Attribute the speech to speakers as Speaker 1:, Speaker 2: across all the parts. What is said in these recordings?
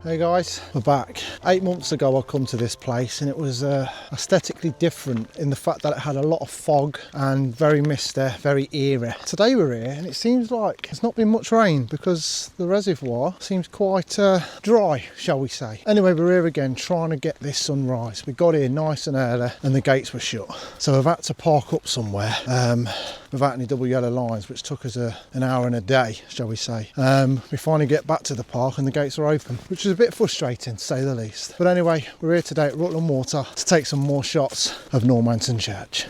Speaker 1: Hey guys, we're back. 8 months ago I come to this place and it was aesthetically different in the fact that it had a lot of fog and very misty, very eerie. Today we're here and it seems like there's not been much rain because the reservoir seems quite dry, shall we say. Anyway, we're here again trying to get this sunrise. We got here nice and early and the gates were shut. So we've had to park up somewhere without any double yellow lines, which took us an hour and a day, shall we say. We finally get back to the park and the gates are open, which is a bit frustrating to say the least. But anyway, we're here today at Rutland Water to take some more shots of Normanton Church.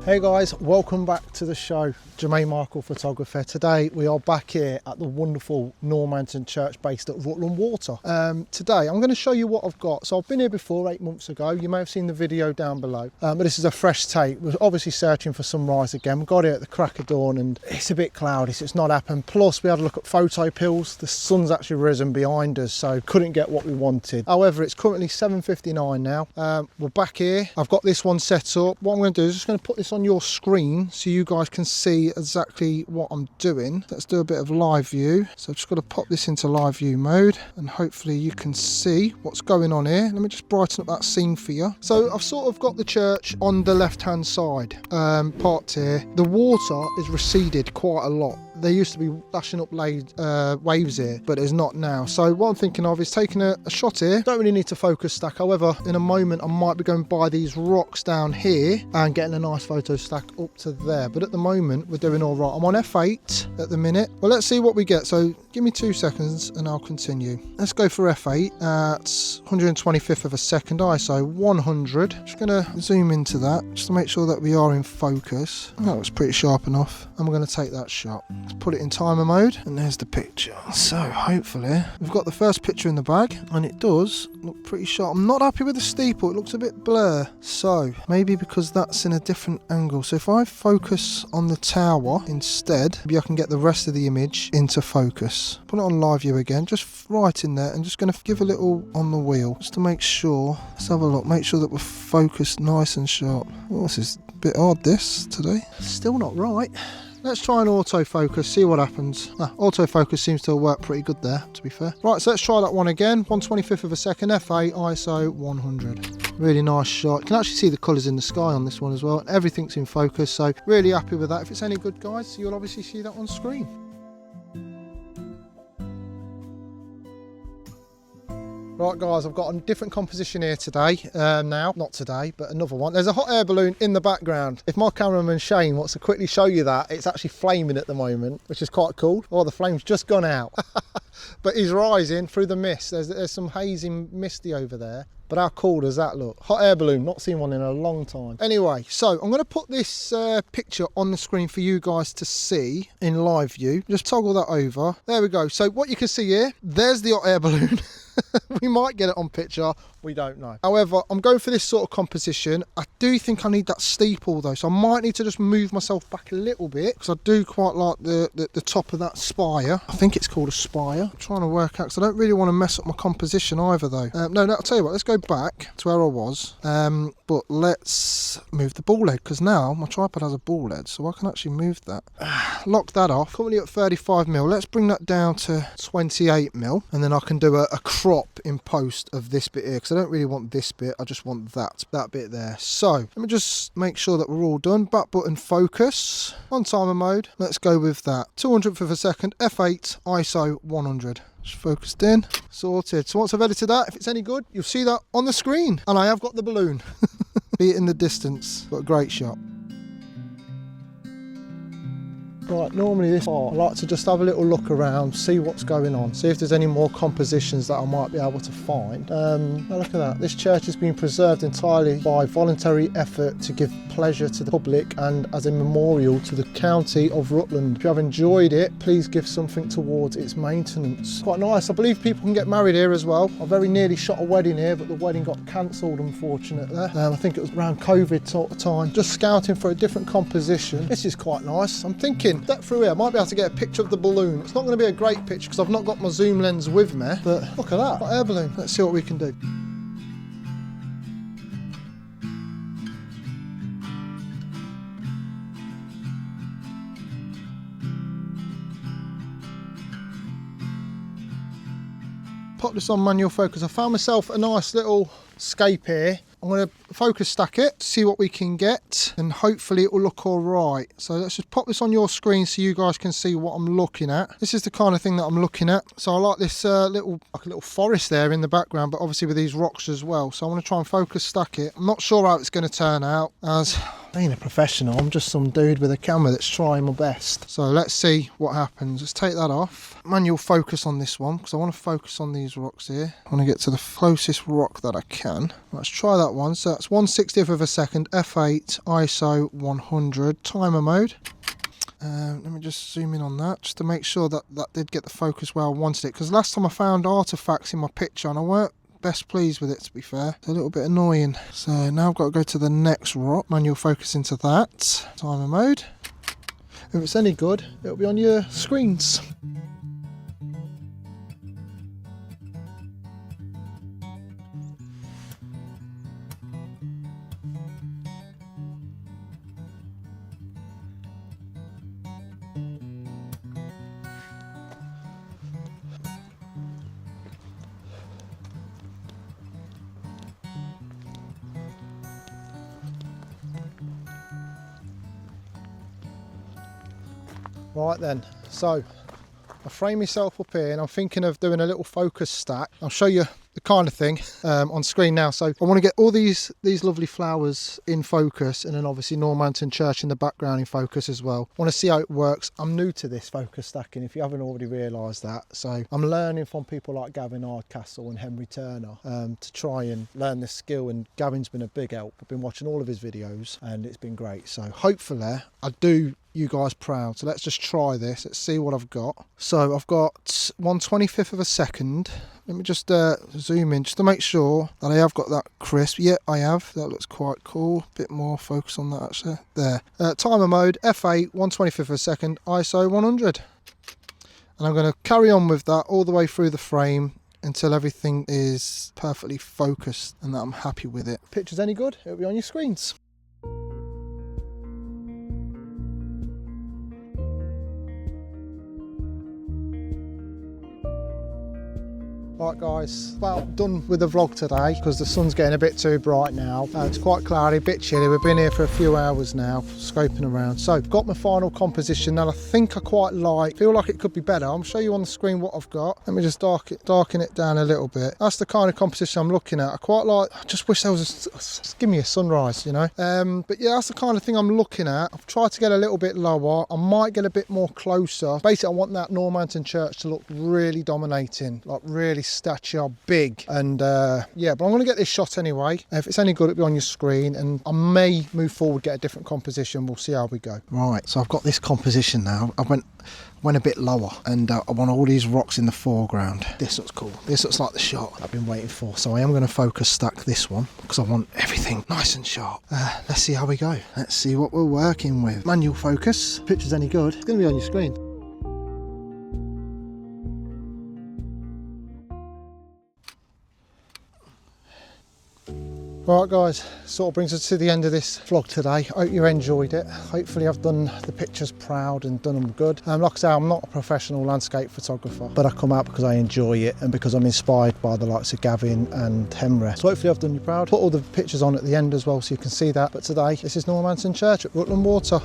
Speaker 1: Hey guys, welcome back to the show. Jermaine Michael Photography. Today we are back here at the wonderful Normanton Church based at Rutland Water. Today I'm going to show you what I've got. So I've been here before 8 months ago. You may have seen the video down below, but this is a fresh take. We're obviously searching for sunrise again. We got here at the crack of dawn and it's a bit cloudy, so it's not happened. Plus we had a look at PhotoPills. The sun's actually risen behind us, so couldn't get what we wanted. However, it's currently 7:59 now. We're back here. I've got this one set up. What I'm going to do is just going to put this on your screen so you guys can see exactly what I'm doing. Let's do a bit of live view. So I've just got to pop this into live view mode and hopefully you can see what's going on here. Let me just brighten up that scene for you. So I've sort of got the church on the left hand side part here. The water is receded quite a lot. There used to be lashing up waves here, but there's not now. So what I'm thinking of is taking a shot here. Don't really need to focus stack. However, in a moment I might be going by these rocks down here and getting a nice photo stack up to there. But at the moment we're doing all right. I'm on F8 at the minute. Well, let's see what we get. So give me 2 seconds and I'll continue. Let's go for F8 at 125th of a second, ISO 100. Just going to zoom into that just to make sure that we are in focus. That was pretty sharp enough. And we're going to take that shot. Let's put it in timer mode and there's the picture. So hopefully we've got the first picture in the bag and it does look pretty sharp. I'm not happy with the steeple. It looks a bit blur. So maybe because that's in a different angle. So if I focus on the tower instead, maybe I can get the rest of the image into focus. Put it on live view again, just right in there, and just going to give a little on the wheel just to make sure. Let's have a look, make sure that we're focused nice and sharp. Oh, this is a bit odd this today. Still not right. Let's try an autofocus, see what happens. Autofocus seems to work pretty good there, to be fair. Right, so let's try that one again. 125th of a second, F8, ISO 100. Really nice shot. You can actually see the colours in the sky on this one as well. Everything's in focus, so really happy with that. If it's any good, guys, you'll obviously see that on screen. Right guys, I've got a different composition here today, not today, but another one. There's a hot air balloon in the background. If my cameraman Shane wants to quickly show you that, it's actually flaming at the moment, which is quite cool. Oh, the flame's just gone out. But he's rising through the mist. There's some hazy misty over there. But how cool does that look? Hot air balloon, not seen one in a long time. Anyway, so I'm going to put this picture on the screen for you guys to see in live view. Just toggle that over. There we go. So what you can see here, there's the hot air balloon. We might get it on picture, we don't know. However, I'm going for this sort of composition. I do think I need that steeple though, so I might need to just move myself back a little bit, because I do quite like the top of that spire. I think it's called a spire. I'm trying to work out, because I don't really want to mess up my composition either though. No, I'll tell you what, let's go back to where I was, but let's move the ball head, because now my tripod has a ball head, so I can actually move that. Lock that off. Currently at 35mm. Let's bring that down to 28mm, and then I can do a crop in post of this bit here, because I don't really want this bit, I just want that bit there. So let me just make sure that we're all done. Back button focus on timer mode. Let's go with that 200th of a second, f8, ISO 100. Just focused in, sorted. So once I've edited that, if it's any good, you'll see that on the screen, and I have got the balloon. Be it in the distance, but a great shot. Right, normally this part, I like to just have a little look around, see what's going on, see if there's any more compositions that I might be able to find. Now look at that, this church has been preserved entirely by voluntary effort to give pleasure to the public and as a memorial to the county of Rutland. If you have enjoyed it, please give something towards its maintenance. Quite nice. I believe people can get married here as well. I very nearly shot a wedding here, but the wedding got cancelled unfortunately. I think it was around COVID sort of time. Just scouting for a different composition. This is quite nice. I'm thinking that through here I might be able to get a picture of the balloon. It's not going to be a great picture because I've not got my zoom lens with me, but look at that, hot air balloon. Let's see what we can do. Pop this on manual focus. I found myself a nice little scape here. I'm going to focus stack it, see what we can get, and hopefully it will look all right. So let's just pop this on your screen so you guys can see what I'm looking at. This is the kind of thing that I'm looking at. So I like this little forest there in the background, but obviously with these rocks as well. So I'm going to try and focus stack it. I'm not sure how it's going to turn out, as being a professional, I'm just some dude with a camera that's trying my best. So let's see what happens. Let's take that off. Manual focus on this one, because I want to focus on these rocks here. I want to get to the closest rock that I can. Let's try that one. So that's 1/60th of a second, f8, ISO 100, timer mode. Let me just zoom in on that, just to make sure that that did get the focus where I wanted it, because last time I found artifacts in my picture and I weren't best pleased with it, to be fair. It's a little bit annoying. So now I've got to go to the next rock, manual focus into that, timer mode. If it's any good, it'll be on your screens. Right then, so I frame myself up here and I'm thinking of doing a little focus stack. I'll show you the kind of thing on screen now. So I want to get all these lovely flowers in focus, and then obviously Normanton Church in the background in focus as well. I want to see how it works. I'm new to this focus stacking, if you haven't already realised that. So I'm learning from people like Gavin Hardcastle and Henry Turner to try and learn this skill, and Gavin's been a big help. I've been watching all of his videos and it's been great. So hopefully I do you guys proud. So let's just try this. Let's see what I've got. So I've got 1/25th of a second. Let me just zoom in just to make sure that I have got that crisp. Yeah, I have. That looks quite cool. Bit more focus on that actually. There. Timer mode, f8, 1/25th of a second, ISO 100. And I'm going to carry on with that all the way through the frame until everything is perfectly focused and that I'm happy with it. Picture's any good? It'll be on your screens. Right guys, about done with the vlog today because the sun's getting a bit too bright now. It's quite cloudy, a bit chilly. We've been here for a few hours now, scoping around. So I've got my final composition that I think I quite like. Feel like it could be better. I'll show you on the screen what I've got. Let me just darken it down a little bit. That's the kind of composition I'm looking at. I quite like, I just wish there was just give me a sunrise, you know. But yeah, that's the kind of thing I'm looking at. I've tried to get a little bit lower. I might get a bit more closer. Basically, I want that Normanton Church to look really dominating, like really stature, big, and yeah, but I'm going to get this shot anyway. If it's any good, it'll be on your screen, and I may move forward, get a different composition. We'll see how we go. Right, so I've got this composition now. I went a bit lower, and I want all these rocks in the foreground. This looks cool. This looks like the shot I've been waiting for. So I am going to focus stack this one because I want everything nice and sharp. Let's see how we go. Let's see what we're working with. Manual focus. Picture's any good, it's going to be on your screen. Right guys, sort of brings us to the end of this vlog today. Hope you enjoyed it. Hopefully I've done the pictures proud and done them good. Like I say, I'm not a professional landscape photographer, but I come out because I enjoy it and because I'm inspired by the likes of Gavin and Hemre. So hopefully I've done you proud. Put all the pictures on at the end as well so you can see that. But today, this is Normanton Church at Rutland Water.